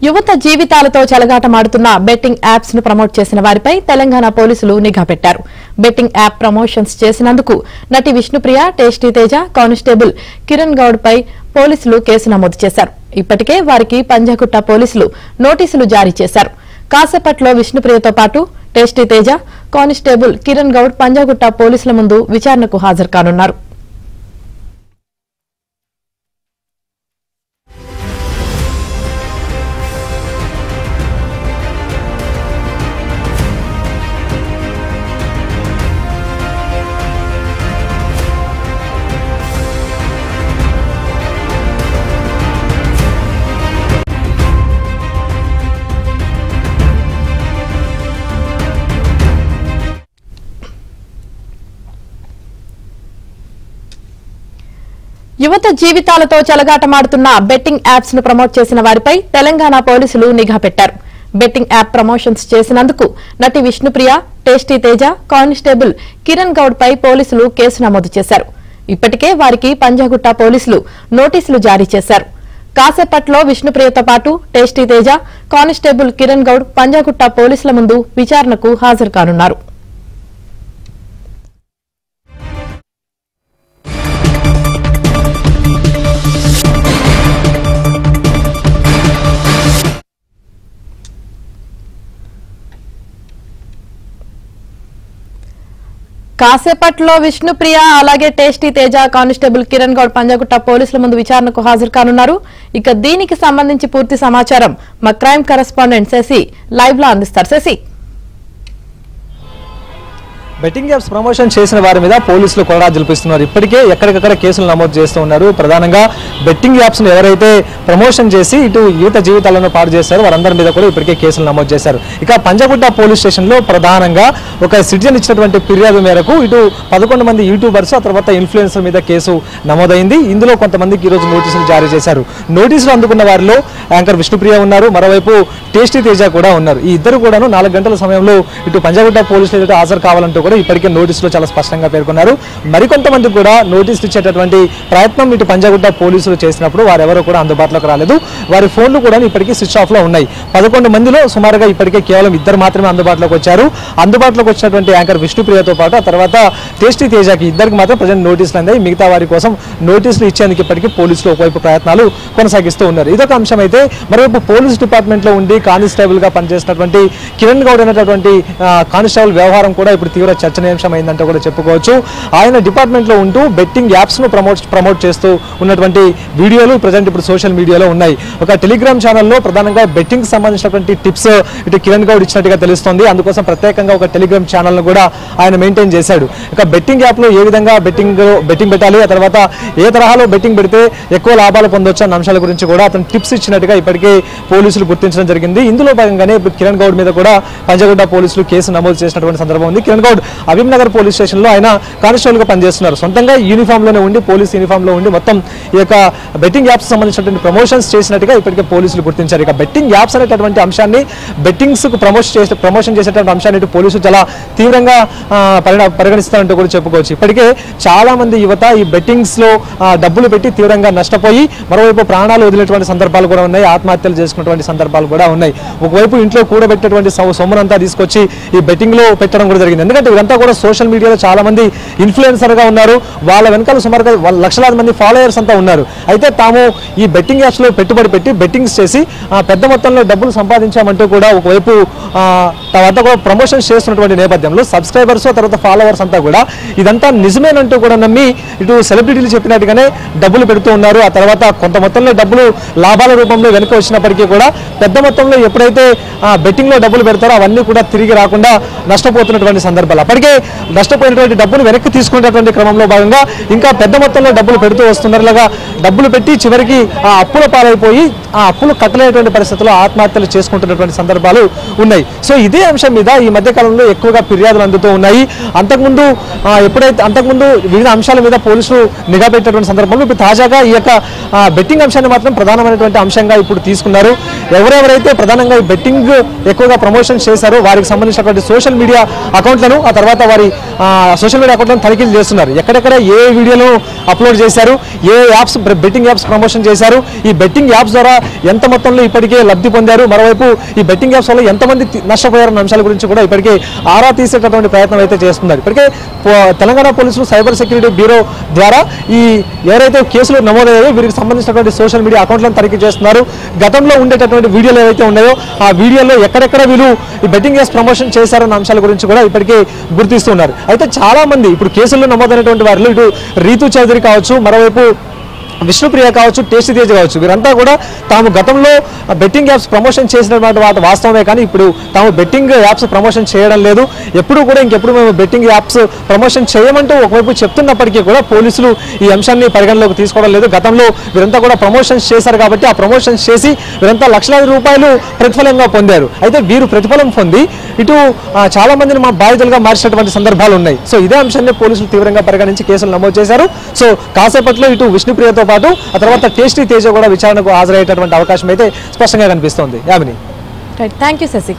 యువత జీవితాలతో చెలగాటమాడుతున్న betting apps ను ప్రమోట్ చేసిన వారిపై తెలంగాణ పోలీసులు నిఘా పెట్టారు. బెట్టింగ్ యాప్ ప్రమోషన్స్ చేసినందుకు నటి విష్ణుప్రియ, టేస్టీ తేజ, కానిస్టేబుల్ కిరణ్ గౌడ్ పై పోలీసులు కేసు నమోదు చేశారు. ఇప్పటికే వారికి పంజాగుట్ట పోలీసులు నోటీసులు జారీ చేశారు. కాసేపట్లో విష్ణుప్రియతో పాటు టేస్టీ తేజ, కానిస్టేబుల్ కిరణ్ గౌడ్ పంజాగుట్ట పోలీసుల ముందు విచారణకు హాజరు కానున్నారు. యువత జీవితాలతో చెలగాటమాడుతున్న బెట్టింగ్ యాప్స్ ను ప్రమోట్ చేసిన వారిపై తెలంగాణ పోలీసులు నిఘా పెట్టారు. బెట్టింగ్ యాప్ ప్రమోషన్స్ చేసినందుకు నటి విష్ణుప్రియ, టేస్టీ తేజ, కానిస్టేబుల్ కిరణ్ గౌడ్ పై పోలీసులు కేసు నమోదు చేశారు. ఇప్పటికే వారికి పంజాగుట్ట పోలీసులు నోటీసులు జారీ చేశారు. కాసేపట్లో విష్ణుప్రియతో పాటు టేస్టీ తేజ, కానిస్టేబుల్ కిరణ్ గౌడ్ పంజాగుట్ట పోలీసుల ముందు విచారణకు హాజరు కానున్నారు. కాసేపట్లో విష్ణుప్రియ, అలాగే టేస్టీ తేజ, కానిస్టేబుల్ కిరణ్ గౌడ్ పంజాగుట్ట పోలీసుల ముందు విచారణకు హాజరు కానున్నారు. ఇక దీనికి సంబంధించి పూర్తి సమాచారం మా క్రైమ్ కరెస్పాండెంట్ శశి లైవ్ లో అందిస్తారు. శశి, బెట్టింగ్ యాప్స్ ప్రమోషన్ చేసిన వారి మీద పోలీసులు కొరడా జల్పిస్తున్నారు. ఇప్పటికే ఎక్కడికక్కడ కేసులు నమోదు చేస్తూ ఉన్నారు. ప్రధానంగా బెట్టింగ్ యాప్స్ ను ఎవరైతే ప్రమోషన్ చేసి ఇటు యువత జీవితాలను పాడు చేశారో వారందరి మీద కూడా ఇప్పటికే కేసులు నమోదు చేశారు. ఇక పంజాగుట్ట పోలీస్ స్టేషన్ లో ప్రధానంగా ఒక సిటిజన్ ఇచ్చినటువంటి ఫిర్యాదు మేరకు ఇటు 11 మంది యూట్యూబర్స్, ఆ తర్వాత ఇన్ఫ్లుయెన్సర్ మీద కేసు నమోదైంది. ఇందులో కొంతమందికి ఈరోజు నోటీసులు జారీ చేశారు. నోటీసులు అందుకున్న వారిలో యాంకర్ విష్ణుప్రియ ఉన్నారు, మరోవైపు టేస్టీ తేజ కూడా ఉన్నారు. ఈ ఇద్దరు కూడాను 4 గంటల సమయంలో ఇటు పంజాగుట్ట పోలీస్ స్టేషన్ హాజరు కావాలంటూ ఇప్పటికే నోటీసులో చాలా స్పష్టంగా పేర్కొన్నారు. మరికొంతమంది కూడా నోటీసులు ఇచ్చేటటువంటి ప్రయత్నం ఇటు పంజాగుట్ట పోలీసులు చేసినప్పుడు వారెవరూ కూడా అందుబాటులోకి రాలేదు. వారి ఫోన్లు కూడా ఇప్పటికీ స్విచ్ ఆఫ్ లో ఉన్నాయి. 11 మందిలో సుమారుగా ఇప్పటికే కేవలం 2 మాత్రమే అందుబాటులోకి వచ్చారు. అందుబాటులోకి వచ్చినటువంటి యాంకర్ విష్ణుప్రియతో పాటు ఆ తర్వాత టేస్టీ తేజకి ఇద్దరికి మాత్రం ప్రజెంట్ నోటీసులు అందాయి. మిగతా వారి కోసం నోటీసులు ఇచ్చేందుకు ఇప్పటికీ పోలీసులు ఒకవైపు ప్రయత్నాలు కొనసాగిస్తూ ఉన్నారు. ఇదొక అంశం అయితే, మరోవైపు పోలీస్ డిపార్ట్మెంట్ లో ఉండి కానిస్టేబుల్ గా పనిచేసినటువంటి కిరణ్ గౌడ్ అనేటటువంటి కానిస్టేబుల్ వ్యవహారం కూడా ఇప్పుడు తీవ్ర చర్చనీయాంశం అయిందంటే కూడా చెప్పుకోవచ్చు. ఆయన డిపార్ట్మెంట్ లో ఉంటూ బెట్టింగ్ యాప్స్ ను ప్రమోట్ చేస్తూ ఉన్నటువంటి వీడియోలు ప్రజెంట్ ఇప్పుడు సోషల్ మీడియాలో ఉన్నాయి. ఒక టెలిగ్రామ్ ఛానల్లో ప్రధానంగా బెట్టింగ్ సంబంధించినటువంటి టిప్స్ ఇటు కిరణ్ గౌడ్ ఇచ్చినట్టుగా తెలుస్తోంది. అందుకోసం ప్రత్యేకంగా ఒక టెలిగ్రామ్ ఛానల్ ను కూడా ఆయన మెయింటైన్ చేశాడు. ఇక బెట్టింగ్ యాప్ లో ఏ విధంగా బెట్టింగ్ పెట్టాలి, ఆ తర్వాత ఏ తరహాలో బెట్టింగ్ పెడితే ఎక్కువ లాభాలు పొందొచ్చు అన్న అంశాల గురించి కూడా అతను టిప్స్ ఇచ్చినట్టుగా ఇప్పటికే పోలీసులు గుర్తించడం జరిగింది. ఇందులో భాగంగానే ఇప్పుడు కిరణ్ గౌడ్ మీద కూడా పంజాగుట్ట పోలీసులు కేసు నమోదు చేసినటువంటి సందర్భం ఉంది. కిరణ్ గౌడ్ నగర్ పోలీస్ స్టేషన్ లో ఆయన కానిస్టేబుల్ గా పనిచేస్తున్నారు. సొంతంగా యూనిఫామ్ లోనే ఉండి, పోలీస్ యూనిఫామ్ లో ఉండి మొత్తం ఈ యొక్క బెట్టింగ్ యాప్స్ సంబంధించినటువంటి ప్రమోషన్స్ చేసినట్టుగా ఇప్పటికే పోలీసులు గుర్తించారు. ఇక బెట్టింగ్ యాప్స్ అనేటటువంటి అంశాన్ని, బెట్టింగ్స్ కు ప్రమోషన్ చేసేటువంటి అంశాన్ని ఇటు పోలీసులు చాలా తీవ్రంగా పరిగణిస్తారంటూ కూడా చెప్పుకోవచ్చు. ఇప్పటికే చాలా మంది యువత ఈ బెట్టింగ్స్ లో డబ్బులు పెట్టి తీవ్రంగా నష్టపోయి మరోవైపు ప్రాణాలు వదిలేటువంటి సందర్భాలు కూడా ఉన్నాయి, ఆత్మహత్యలు చేసుకున్నటువంటి సందర్భాలు కూడా ఉన్నాయి. ఒకవైపు ఇంట్లో కూడబెట్టేటువంటి సొమ్మునంతా తీసుకొచ్చి ఈ బెట్టింగ్ లో పెట్టడం కూడా జరిగింది. ఎందుకంటే ఇదంతా కూడా సోషల్ మీడియాలో చాలా మంది ఇన్ఫ్లుయెన్సర్ గా ఉన్నారు. వాళ్ళ వెనకాల సుమారుగా లక్షలాది మంది ఫాలోయర్స్ అంతా ఉన్నారు. అయితే తాము ఈ బెట్టింగ్ యాప్స్ లో పెట్టుబడి పెట్టి బెట్టింగ్స్ చేసి పెద్ద మొత్తంలో డబ్బులు సంపాదించామంటూ కూడా ఒకవైపు తర్వాత కూడా ప్రమోషన్స్ చేస్తున్నటువంటి నేపథ్యంలో సబ్స్క్రైబర్స్, తర్వాత ఫాలోవర్స్ అంతా కూడా ఇదంతా నిజమేనంటూ కూడా నమ్మి ఇటు సెలబ్రిటీలు చెప్పినట్టుగానే డబ్బులు పెడుతూ ఉన్నారు. ఆ తర్వాత కొంత మొత్తంలో డబ్బులు లాభాల రూపంలో వెనక వచ్చినప్పటికీ కూడా పెద్ద మొత్తంలో ఎప్పుడైతే బెట్టింగ్ లో డబ్బులు పెడతారో అవన్నీ కూడా తిరిగి రాకుండా నష్టపోతున్నటువంటి సందర్భాలు. అప్పటికే నష్టపోయినటువంటి డబ్బులు వెనక్కి తీసుకునేటువంటి క్రమంలో భాగంగా ఇంకా పెద్ద మొత్తంలో డబ్బులు పెడుతూ వస్తున్నారు. ఇలాగా డబ్బులు పెట్టి చివరికి ఆ అప్పుల పాలైపోయి ఆ అప్పులు కట్టలేనటువంటి పరిస్థితుల్లో ఆత్మహత్యలు చేసుకుంటున్నటువంటి సందర్భాలు ఉన్నాయి. సో ఇదే అంశం మీద ఈ మధ్య కాలంలో ఎక్కువగా ఫిర్యాదులు అందుతూ ఉన్నాయి. అంతకుముందు వివిధ అంశాల మీద పోలీసులు నిఘా పెట్టినటువంటి సందర్భంలో ఇప్పుడు తాజాగా ఈ యొక్క బెట్టింగ్ అంశాన్ని మాత్రం ప్రధానమైనటువంటి అంశంగా ప్రధానంగా ఇప్పుడు తీసుకున్నారు. ఎవరెవరైతే ప్రధానంగా ఈ బెట్టింగ్ ఎక్కువగా ప్రమోషన్ చేశారో వారికి సంబంధించినటువంటి సోషల్ మీడియా అకౌంట్లను, ఆ తర్వాత వారి సోషల్ మీడియా అకౌంట్లను తనిఖీలు చేస్తున్నారు. ఎక్కడెక్కడ ఏ వీడియోలు అప్లోడ్ చేశారు, ఏ యాప్స్ బెట్టింగ్ యాప్స్ ప్రమోషన్ చేశారు, ఈ బెట్టింగ్ యాప్స్ ద్వారా ఎంత మొత్తంలో ఇప్పటికే లబ్ధి పొందారు, మరోవైపు ఈ బెట్టింగ్ యాప్స్ వల్ల ఎంతమంది నష్టపోయారన్న అంశాల గురించి కూడా ఇప్పటికే ఆరా తీసేటటువంటి ప్రయత్నం అయితే చేస్తున్నారు. ఇప్పటికే తెలంగాణ పోలీసులు సైబర్ సెక్యూరిటీ బ్యూరో ద్వారా ఈ ఎవరైతే కేసులు నమోదయ్యాయో వీరికి సంబంధించినటువంటి సోషల్ మీడియా అకౌంట్లను తనిఖీ చేస్తున్నారు. గతంలో ఉండేటటువంటి వీడియోలు ఏవైతే ఉన్నాయో ఆ వీడియోలో ఎక్కడెక్కడ వీళ్ళు ఈ బెట్టింగ్ యాప్స్ ప్రమోషన్ చేశారన్న అంశాల గురించి కూడా ఇప్పటికే గుర్తిస్తున్నారు. అయితే చాలా మంది ఇప్పుడు కేసుల్లో నమోదైనటువంటి వారిలో ఇటు రీతు చౌదరి కావచ్చు, మరోవైపు విష్ణుప్రియ కావచ్చు, టేస్టీ తేజ కావచ్చు, వీరంతా కూడా తాము గతంలో బెట్టింగ్ యాప్స్ ప్రమోషన్ చేసినటువంటి వాస్తవమే, కానీ ఇప్పుడు తాము బెట్టింగ్ యాప్స్ ప్రమోషన్ చేయడం లేదు, ఎప్పుడు కూడా ఇంకెప్పుడు మేము బెట్టింగ్ యాప్స్ ప్రమోషన్ చేయమంటూ ఒకవైపు చెప్తున్నప్పటికీ కూడా పోలీసులు ఈ అంశాన్ని పరిగణలోకి తీసుకోవడం లేదు. గతంలో వీరంతా కూడా ప్రమోషన్స్ చేశారు కాబట్టి ఆ ప్రమోషన్స్ చేసి వీరంతా లక్షలాది రూపాయలు ప్రతిఫలంగా పొందారు. అయితే వీరు ప్రతిఫలం పొంది ఇటు చాలా మందిని మా బాధితులుగా మార్చినటువంటి సందర్భాలు ఉన్నాయి. సో ఇదే అంశాన్ని పోలీసులు తీవ్రంగా పరిగణించి కేసులు నమోదు చేశారు. సో కాసేపట్లో ఇటు విష్ణుప్రియతో పాటు ఆ తర్వాత టేస్టీ తేజ కూడా విచారణకు హాజరయ్యేటటువంటి అవకాశం అయితే స్పష్టంగా కనిపిస్తోంది. Yamini, thank you Shashi.